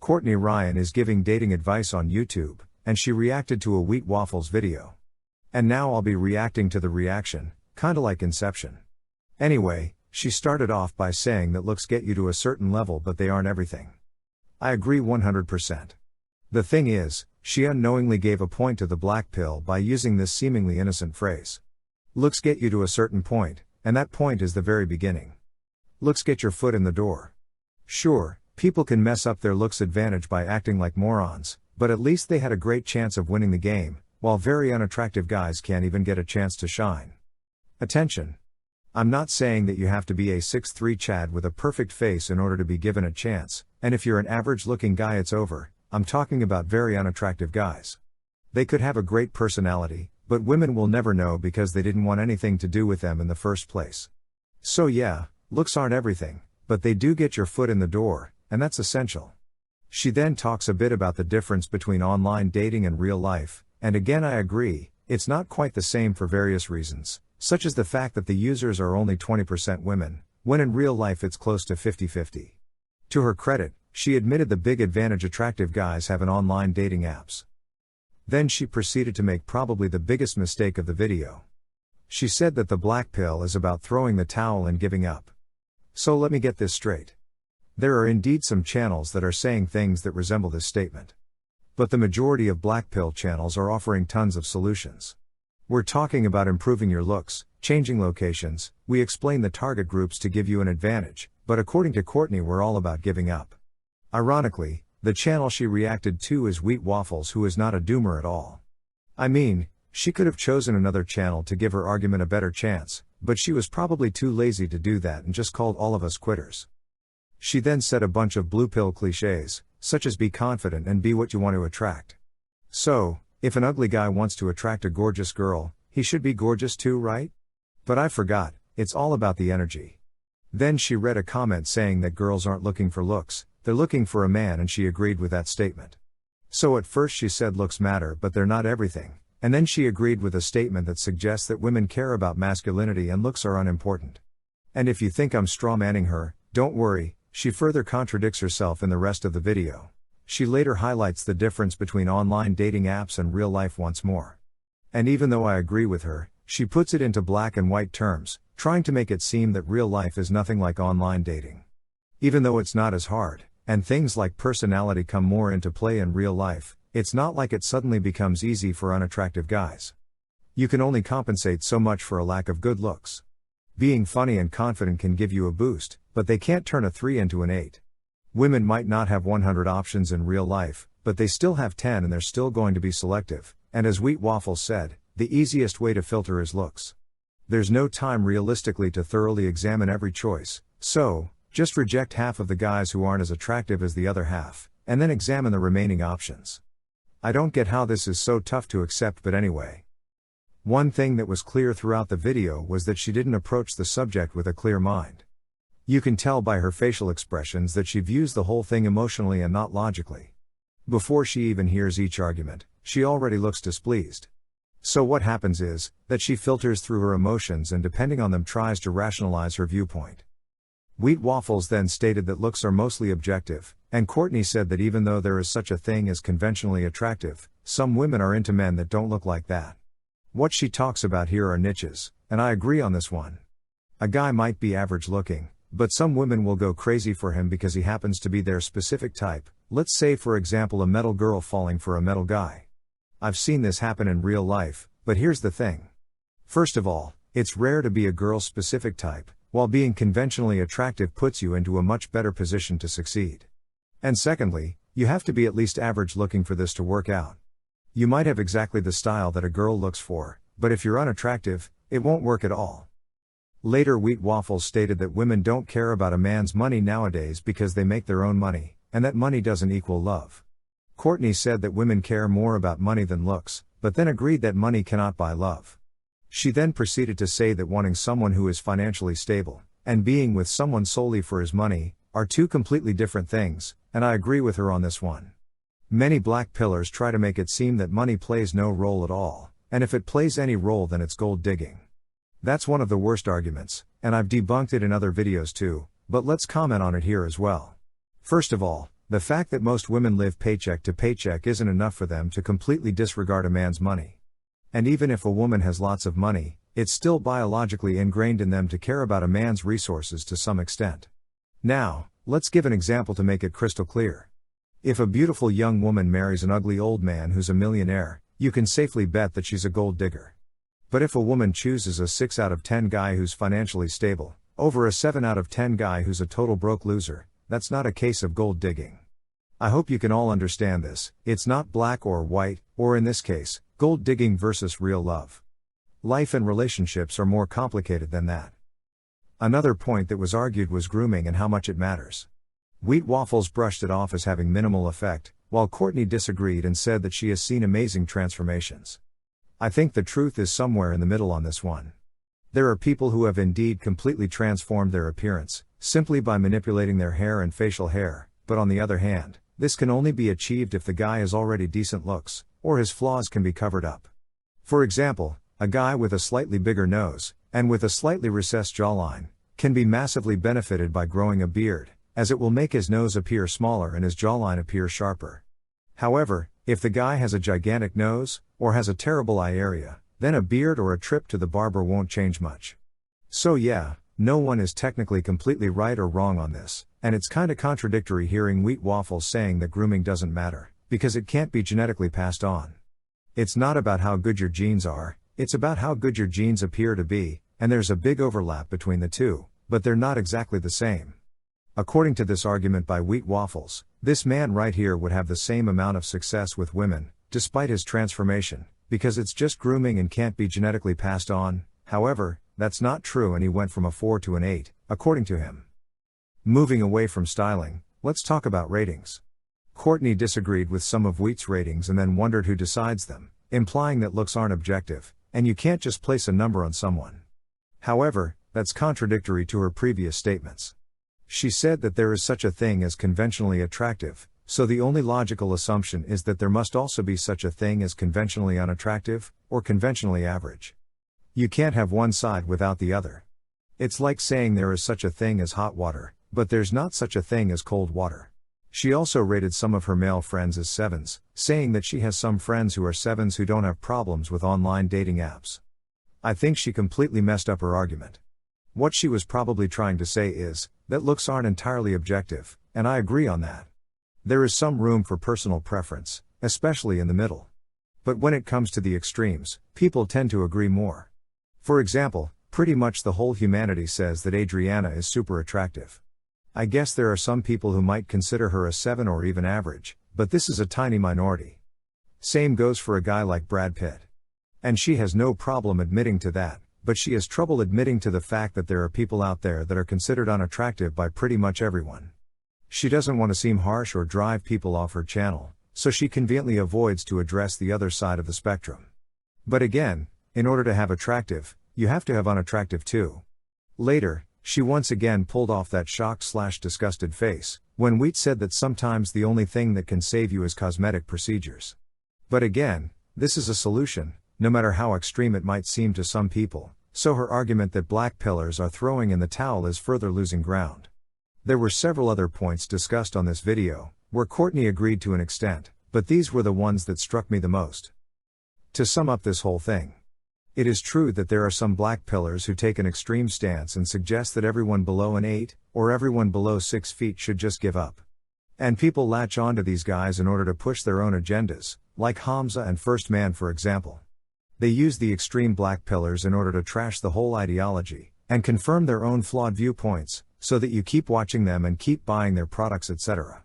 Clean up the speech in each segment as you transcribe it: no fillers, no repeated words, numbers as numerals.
Courtney Ryan is giving dating advice on YouTube, and she reacted to a Wheat Waffles video. And now I'll be reacting to the reaction, kinda like Inception. Anyway, she started off by saying that looks get you to a certain level but they aren't everything. I agree 100%. The thing is, she unknowingly gave a point to the Blackpill by using this seemingly innocent phrase. Looks get you to a certain point, and that point is the very beginning. Looks get your foot in the door. Sure, people can mess up their looks advantage by acting like morons, but at least they had a great chance of winning the game, while very unattractive guys can't even get a chance to shine. Attention! I'm not saying that you have to be a 6'3" Chad with a perfect face in order to be given a chance, and if you're an average-looking guy it's over. I'm talking about very unattractive guys. They could have a great personality, but women will never know because they didn't want anything to do with them in the first place. So yeah, looks aren't everything, but they do get your foot in the door, and that's essential. She then talks a bit about the difference between online dating and real life, and again I agree, it's not quite the same for various reasons, such as the fact that the users are only 20% women, when in real life it's close to 50-50. To her credit, she admitted the big advantage attractive guys have in online dating apps. Then she proceeded to make probably the biggest mistake of the video. She said that the Blackpill is about throwing the towel and giving up. So let me get this straight. There are indeed some channels that are saying things that resemble this statement. But the majority of Blackpill channels are offering tons of solutions. We're talking about improving your looks, changing locations, we explain the target groups to give you an advantage, but according to Courtney we're all about giving up. Ironically, the channel she reacted to is Wheat Waffles, who is not a doomer at all. I mean, she could have chosen another channel to give her argument a better chance, but she was probably too lazy to do that and just called all of us quitters. She then said a bunch of blue pill cliches, such as be confident and be what you want to attract. So, if an ugly guy wants to attract a gorgeous girl, he should be gorgeous too, right? But I forgot, it's all about the energy. Then she read a comment saying that girls aren't looking for looks, they're looking for a man, and she agreed with that statement. So at first she said looks matter but they're not everything, and then she agreed with a statement that suggests that women care about masculinity and looks are unimportant. And if you think I'm strawmanning her, don't worry, she further contradicts herself in the rest of the video. She later highlights the difference between online dating apps and real life once more. And even though I agree with her, she puts it into black and white terms, trying to make it seem that real life is nothing like online dating. Even though it's not as hard, and things like personality come more into play in real life, it's not like it suddenly becomes easy for unattractive guys. You can only compensate so much for a lack of good looks. Being funny and confident can give you a boost, but they can't turn a 3 into an 8. Women might not have 100 options in real life, but they still have 10 and they're still going to be selective, and as Wheat Waffles said, the easiest way to filter is looks. There's no time realistically to thoroughly examine every choice, so, just reject half of the guys who aren't as attractive as the other half, and then examine the remaining options. I don't get how this is so tough to accept, but anyway. One thing that was clear throughout the video was that she didn't approach the subject with a clear mind. You can tell by her facial expressions that she views the whole thing emotionally and not logically. Before she even hears each argument, she already looks displeased. So what happens is, that she filters through her emotions and depending on them tries to rationalize her viewpoint. Wheat Waffles then stated that looks are mostly objective, and Courtney said that even though there is such a thing as conventionally attractive, some women are into men that don't look like that. What she talks about here are niches, and I agree on this one. A guy might be average looking, but some women will go crazy for him because he happens to be their specific type, let's say for example a metal girl falling for a metal guy. I've seen this happen in real life, but here's the thing. First of all, it's rare to be a girl's specific type, while being conventionally attractive puts you into a much better position to succeed. And secondly, you have to be at least average looking for this to work out. You might have exactly the style that a girl looks for, but if you're unattractive, it won't work at all. Later Wheat Waffles stated that women don't care about a man's money nowadays because they make their own money, and that money doesn't equal love. Courtney said that women care more about money than looks, but then agreed that money cannot buy love. She then proceeded to say that wanting someone who is financially stable, and being with someone solely for his money, are two completely different things, and I agree with her on this one. Many Blackpillers try to make it seem that money plays no role at all, and if it plays any role then it's gold digging. That's one of the worst arguments, and I've debunked it in other videos too, but let's comment on it here as well. First of all, the fact that most women live paycheck to paycheck isn't enough for them to completely disregard a man's money. And even if a woman has lots of money, it's still biologically ingrained in them to care about a man's resources to some extent. Now, let's give an example to make it crystal clear. If a beautiful young woman marries an ugly old man who's a millionaire, you can safely bet that she's a gold digger. But if a woman chooses a 6 out of 10 guy who's financially stable, over a 7 out of 10 guy who's a total broke loser, that's not a case of gold digging. I hope you can all understand this. It's not black or white, or in this case, gold digging versus real love. Life and relationships are more complicated than that. Another point that was argued was grooming and how much it matters. Wheat Waffles brushed it off as having minimal effect, while Courtney disagreed and said that she has seen amazing transformations. I think the truth is somewhere in the middle on this one. There are people who have indeed completely transformed their appearance, simply by manipulating their hair and facial hair, but on the other hand, this can only be achieved if the guy has already decent looks, or his flaws can be covered up. For example, a guy with a slightly bigger nose, and with a slightly recessed jawline, can be massively benefited by growing a beard, as it will make his nose appear smaller and his jawline appear sharper. However, if the guy has a gigantic nose, or has a terrible eye area, then a beard or a trip to the barber won't change much. So yeah, no one is technically completely right or wrong on this, and it's kinda contradictory hearing Wheat Waffles saying that grooming doesn't matter, because it can't be genetically passed on. It's not about how good your genes are, it's about how good your genes appear to be, and there's a big overlap between the two, but they're not exactly the same. According to this argument by Wheat Waffles, this man right here would have the same amount of success with women, despite his transformation, because it's just grooming and can't be genetically passed on. However, that's not true and he went from a 4 to an 8, according to him. Moving away from styling, let's talk about ratings. Courtney disagreed with some of Wheat's ratings and then wondered who decides them, implying that looks aren't objective, and you can't just place a number on someone. However, that's contradictory to her previous statements. She said that there is such a thing as conventionally attractive, so the only logical assumption is that there must also be such a thing as conventionally unattractive, or conventionally average. You can't have one side without the other. It's like saying there is such a thing as hot water, but there's not such a thing as cold water. She also rated some of her male friends as 7s, saying that she has some friends who are 7s who don't have problems with online dating apps. I think she completely messed up her argument. What she was probably trying to say is that looks aren't entirely objective, and I agree on that. There is some room for personal preference, especially in the middle. But when it comes to the extremes, people tend to agree more. For example, pretty much the whole humanity says that Adriana is super attractive. I guess there are some people who might consider her a 7 or even average, but this is a tiny minority. Same goes for a guy like Brad Pitt. And she has no problem admitting to that, but she has trouble admitting to the fact that there are people out there that are considered unattractive by pretty much everyone. She doesn't want to seem harsh or drive people off her channel, so she conveniently avoids to address the other side of the spectrum. But again, in order to have attractive, you have to have unattractive too. Later, she once again pulled off that shocked/disgusted face, when Wheat said that sometimes the only thing that can save you is cosmetic procedures. But again, this is a solution, no matter how extreme it might seem to some people, so her argument that Blackpillers are throwing in the towel is further losing ground. There were several other points discussed on this video, where Courtney agreed to an extent, but these were the ones that struck me the most. To sum up this whole thing. It is true that there are some Blackpillers who take an extreme stance and suggest that everyone below an 8, or everyone below 6 feet should just give up. And people latch on to these guys in order to push their own agendas, like Hamza and First Man for example. They use the extreme Blackpillers in order to trash the whole ideology, and confirm their own flawed viewpoints, so that you keep watching them and keep buying their products etc.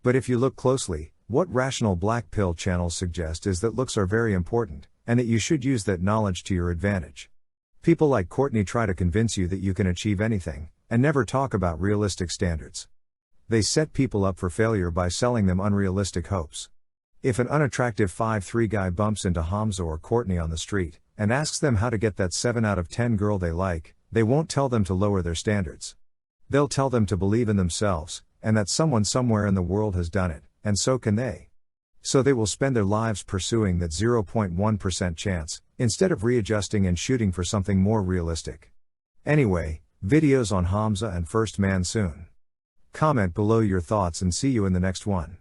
But if you look closely, what rational Blackpill channels suggest is that looks are very important, and that you should use that knowledge to your advantage. People like Courtney try to convince you that you can achieve anything, and never talk about realistic standards. They set people up for failure by selling them unrealistic hopes. If an unattractive 5'3" guy bumps into Hamza or Courtney on the street, and asks them how to get that 7 out of 10 girl they like, they won't tell them to lower their standards. They'll tell them to believe in themselves, and that someone somewhere in the world has done it, and so can they. So they will spend their lives pursuing that 0.1% chance, instead of readjusting and shooting for something more realistic. Anyway, videos on Hamza and First Man soon. Comment below your thoughts and see you in the next one.